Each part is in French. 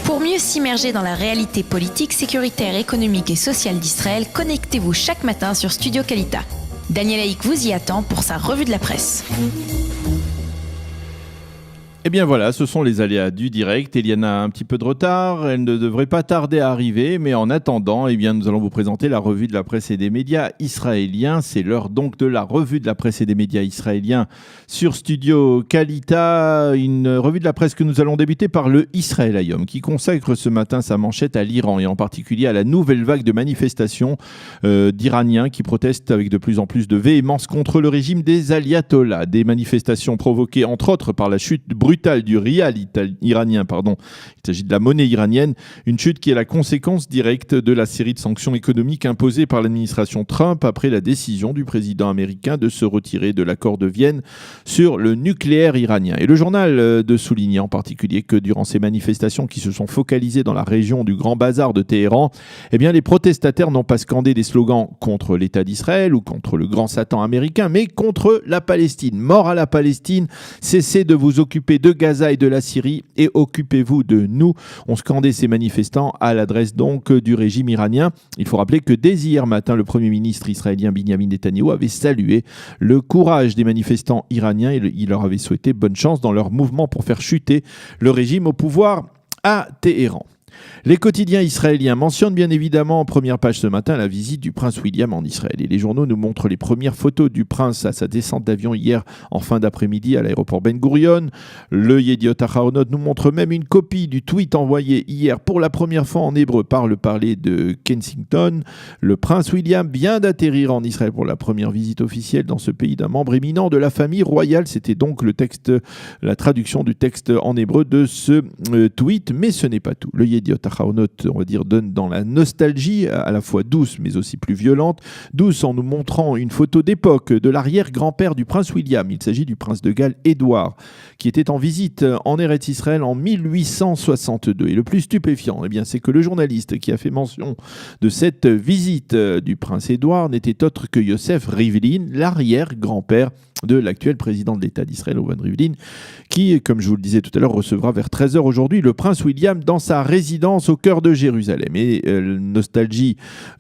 Pour mieux s'immerger dans la réalité politique, sécuritaire, économique et sociale d'Israël, connectez-vous chaque matin sur Studio Kalita. Daniel Haïk vous y attend pour sa revue de la presse. Eh bien voilà, ce sont les aléas du direct. Eliana a un petit peu de retard, elle ne devrait pas tarder à arriver, mais en attendant, eh bien, nous allons vous présenter la revue de la presse et des médias israéliens. C'est l'heure donc de la revue de la presse et des médias israéliens sur Studio Kalita. Une revue de la presse que nous allons débuter par le Israël Hayom, qui consacre ce matin sa manchette à l'Iran et en particulier à la nouvelle vague de manifestations d'Iraniens qui protestent avec de plus en plus de véhémence contre le régime des ayatollahs. Des manifestations provoquées entre autres par la chute brutale du rial iranien. Il s'agit de la monnaie iranienne, une chute qui est la conséquence directe de la série de sanctions économiques imposées par l'administration Trump après la décision du président américain de se retirer de l'accord de Vienne sur le nucléaire iranien. Et le journal de souligner en particulier que durant ces manifestations qui se sont focalisées dans la région du Grand Bazar de Téhéran, eh bien, les protestataires n'ont pas scandé des slogans contre l'État d'Israël ou contre le grand Satan américain, mais contre la Palestine. Mort à la Palestine, cessez de vous occuper de Gaza et de la Syrie et occupez-vous de nous. On scandait ces manifestants à l'adresse donc du régime iranien. Il faut rappeler que dès hier matin, le Premier ministre israélien Benyamin Netanyahou avait salué le courage des manifestants iraniens et il leur avait souhaité bonne chance dans leur mouvement pour faire chuter le régime au pouvoir à Téhéran. Les quotidiens israéliens mentionnent bien évidemment en première page ce matin la visite du prince William en Israël. Et les journaux nous montrent les premières photos du prince à sa descente d'avion hier en fin d'après-midi à l'aéroport Ben Gurion. Le Yediot Ahronoth nous montre même une copie du tweet envoyé hier pour la première fois en hébreu par le palais de Kensington. Le prince William vient d'atterrir en Israël pour la première visite officielle dans ce pays d'un membre éminent de la famille royale. C'était donc le texte, la traduction du texte en hébreu de ce tweet, mais ce n'est pas tout. Le Yediot Ahronoth, on va dire, donne dans la nostalgie, à la fois douce mais aussi plus violente. Douce en nous montrant une photo d'époque de l'arrière-grand-père du prince William. Il s'agit du prince de Galles Édouard, qui était en visite en Eretz Israël en 1862. Et le plus stupéfiant, eh bien, c'est que le journaliste qui a fait mention de cette visite du prince Édouard n'était autre que Yosef Rivlin, l'arrière-grand-père de l'actuel président de l'État d'Israël, Reuven Rivlin, qui, comme je vous le disais tout à l'heure, recevra vers 13h aujourd'hui le prince William dans sa résidence au cœur de Jérusalem. Et nostalgie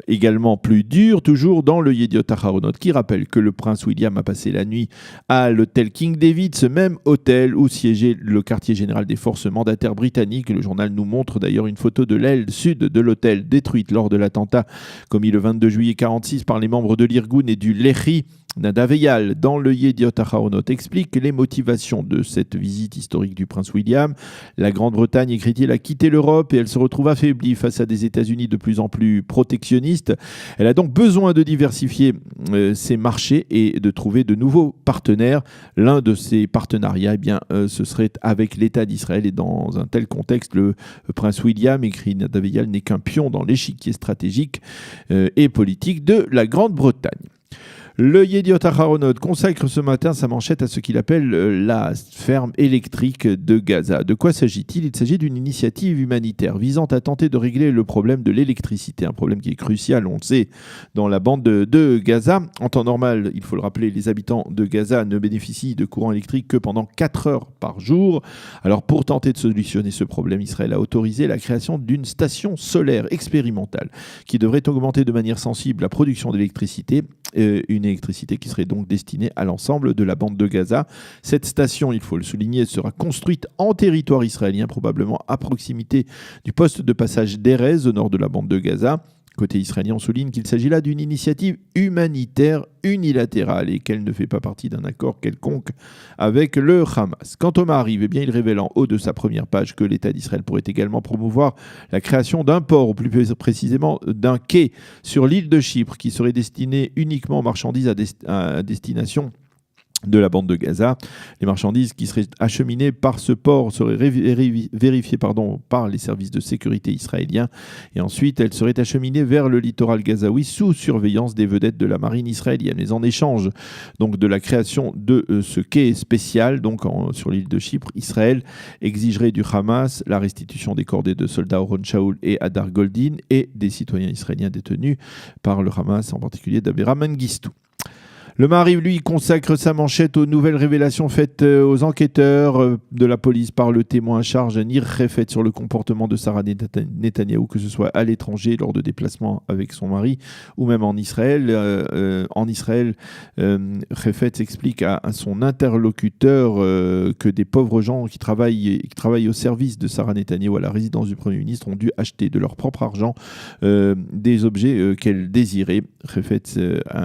également plus dure, toujours dans le Yediot Ahronoth, qui rappelle que le prince William a passé la nuit à l'hôtel King David, ce même hôtel où siégeait le quartier général des forces mandataires britanniques. Le journal nous montre d'ailleurs une photo de l'aile sud de l'hôtel détruite lors de l'attentat commis le 22 juillet 1946 par les membres de l'Irgun et du Lehi. Nadav Eyal, dans le Yediot Ahronoth, explique les motivations de cette visite historique du prince William. La Grande-Bretagne, écrit-il, a quitté l'Europe et elle se retrouve affaiblie face à des États-Unis de plus en plus protectionnistes. Elle a donc besoin de diversifier ses marchés et de trouver de nouveaux partenaires. L'un de ces partenariats, eh bien, ce serait avec l'État d'Israël. Et dans un tel contexte, le prince William, écrit Nadav Eyal, n'est qu'un pion dans l'échiquier stratégique et politique de la Grande-Bretagne. Le Yediot Ahronoth consacre ce matin sa manchette à ce qu'il appelle la ferme électrique de Gaza. De quoi s'agit-il ? Il s'agit d'une initiative humanitaire visant à tenter de régler le problème de l'électricité, un problème qui est crucial, on le sait, dans la bande de Gaza. En temps normal, il faut le rappeler, les habitants de Gaza ne bénéficient de courant électrique que pendant 4 heures par jour. Alors pour tenter de solutionner ce problème, Israël a autorisé la création d'une station solaire expérimentale qui devrait augmenter de manière sensible la production d'électricité, une électricité qui serait donc destinée à l'ensemble de la bande de Gaza. Cette station, il faut le souligner, sera construite en territoire israélien, probablement à proximité du poste de passage d'Erez au nord de la bande de Gaza. Côté israélien, on souligne qu'il s'agit là d'une initiative humanitaire unilatérale et qu'elle ne fait pas partie d'un accord quelconque avec le Hamas. Quant au Maariv, eh bien, il révèle en haut de sa première page que l'État d'Israël pourrait également promouvoir la création d'un port, ou plus précisément d'un quai sur l'île de Chypre qui serait destiné uniquement aux marchandises à destination de la bande de Gaza. Les marchandises qui seraient acheminées par ce port seraient vérifiées par les services de sécurité israéliens et ensuite elles seraient acheminées vers le littoral gazaoui sous surveillance des vedettes de la marine israélienne. Mais en échange donc de la création de ce quai spécial sur l'île de Chypre, Israël exigerait du Hamas la restitution des corps des 2 soldats Oron Shaul et Hadar Goldin et des citoyens israéliens détenus par le Hamas, en particulier d'Abera Mengistou. Le Maariv, lui, consacre sa manchette aux nouvelles révélations faites aux enquêteurs de la police par le témoin à charge Nir Refet sur le comportement de Sarah Netanyahou, que ce soit à l'étranger lors de déplacements avec son mari ou même en Israël. Refet explique à son interlocuteur que des pauvres gens qui travaillent au service de Sarah Netanyahou à la résidence du Premier ministre ont dû acheter de leur propre argent des objets qu'elle désirait. Refet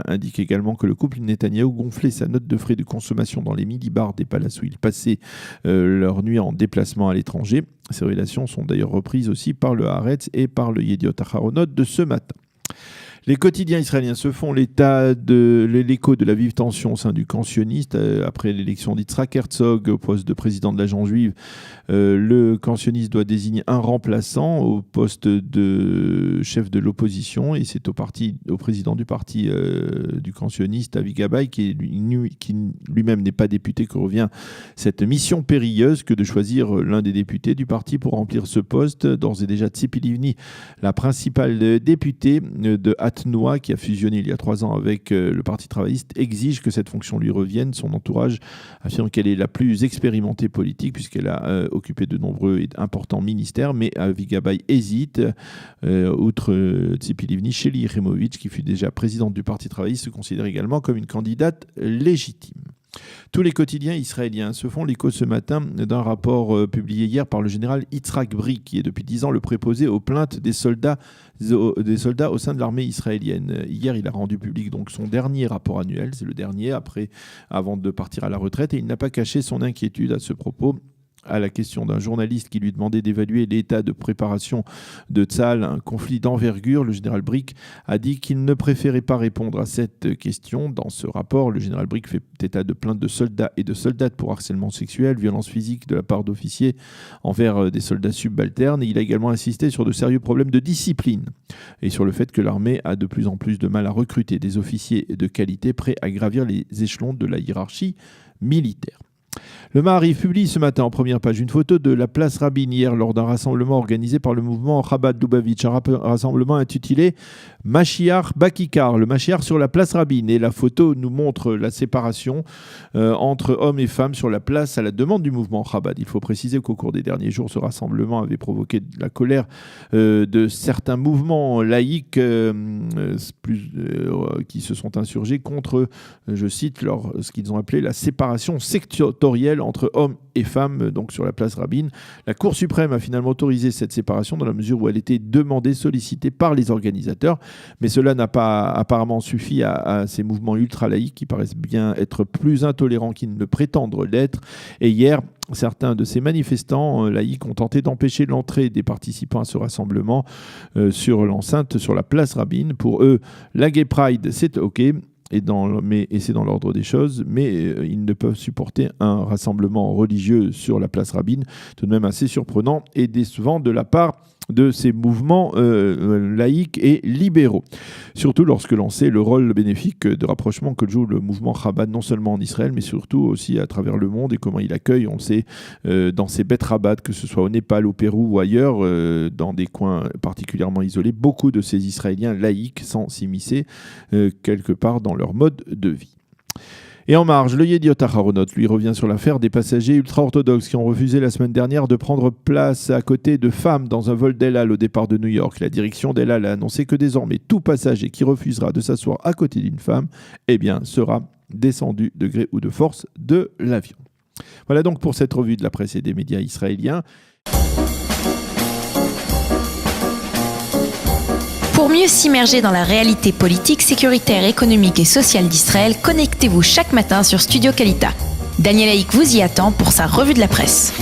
indique également que le couple Netanyahou gonflait sa note de frais de consommation dans les mini-bars des palaces où ils passaient leur nuit en déplacement à l'étranger. Ces révélations sont d'ailleurs reprises aussi par le Haaretz et par le Yediot Aharonot de ce matin. Les quotidiens israéliens se font l'écho de la vive tension au sein du camp sioniste. Après l'élection d'Yitzhak Herzog au poste de président de l'agence juive, le camp sioniste doit désigner un remplaçant au poste de chef de l'opposition, et c'est au président du parti du camp sioniste, Avi Gabay, qui lui-même n'est pas député, que revient cette mission périlleuse que de choisir l'un des députés du parti pour remplir ce poste. D'ores et déjà, Tzipi Livni, la principale députée de Noah, qui a fusionné il y a 3 ans avec le Parti travailliste, exige que cette fonction lui revienne. Son entourage affirme qu'elle est la plus expérimentée politique puisqu'elle a occupé de nombreux et importants ministères, mais Avi Gabay hésite. Outre Tzipi Livni, Sheli Yechimovitch, qui fut déjà présidente du Parti travailliste, se considère également comme une candidate légitime. Tous les quotidiens israéliens se font l'écho ce matin d'un rapport publié hier par le général Yitzhak Brik, qui est depuis 10 ans le préposé aux plaintes des soldats au sein de l'armée israélienne. Hier, il a rendu public donc son dernier rapport annuel, c'est le dernier avant de partir à la retraite, et il n'a pas caché son inquiétude à ce propos. À la question d'un journaliste qui lui demandait d'évaluer l'état de préparation de Tzahal, un conflit d'envergure, le général Brik a dit qu'il ne préférait pas répondre à cette question. Dans ce rapport, le général Brik fait état de plaintes de soldats et de soldates pour harcèlement sexuel, violence physique de la part d'officiers envers des soldats subalternes. Et il a également insisté sur de sérieux problèmes de discipline et sur le fait que l'armée a de plus en plus de mal à recruter des officiers de qualité prêts à gravir les échelons de la hiérarchie militaire. Le Maariv publie ce matin en première page une photo de la place Rabin hier lors d'un rassemblement organisé par le mouvement Chabad Lubavitch, un rassemblement intitulé Mashiach Bakikar, le Mashiach sur la place Rabin. Et la photo nous montre la séparation entre hommes et femmes sur la place à la demande du mouvement Chabad. Il faut préciser qu'au cours des derniers jours, ce rassemblement avait provoqué de la colère de certains mouvements laïques qui se sont insurgés contre, je cite, ce qu'ils ont appelé la séparation sectorielle entre hommes et femmes, donc sur la place Rabin. La Cour suprême a finalement autorisé cette séparation dans la mesure où elle était demandée, sollicitée par les organisateurs. Mais cela n'a pas apparemment suffi à ces mouvements ultra-laïques qui paraissent bien être plus intolérants qu'ils ne prétendent l'être. Et hier, certains de ces manifestants laïcs ont tenté d'empêcher l'entrée des participants à ce rassemblement sur l'enceinte, sur la place Rabin. Pour eux, la Gay Pride, c'est OK. Et c'est dans l'ordre des choses, mais ils ne peuvent supporter un rassemblement religieux sur la place Rabin, tout de même assez surprenant et décevant de la part de ces mouvements laïques et libéraux. Surtout lorsque l'on sait le rôle bénéfique de rapprochement que joue le mouvement Chabad, non seulement en Israël, mais surtout aussi à travers le monde, et comment il accueille, on le sait, dans ces bêtes Chabad, que ce soit au Népal, au Pérou ou ailleurs, dans des coins particulièrement isolés, beaucoup de ces Israéliens laïcs sans s'immiscer quelque part dans leur mode de vie. Et en marge, le Yediot Aharonot, lui, revient sur l'affaire des passagers ultra-orthodoxes qui ont refusé la semaine dernière de prendre place à côté de femmes dans un vol d'El Al au départ de New York. La direction d'El Al a annoncé que désormais, tout passager qui refusera de s'asseoir à côté d'une femme sera descendu de gré ou de force de l'avion. Voilà donc pour cette revue de la presse et des médias israéliens. Pour mieux s'immerger dans la réalité politique, sécuritaire, économique et sociale d'Israël, connectez-vous chaque matin sur Studio Kalita. Daniel Haïk vous y attend pour sa revue de la presse.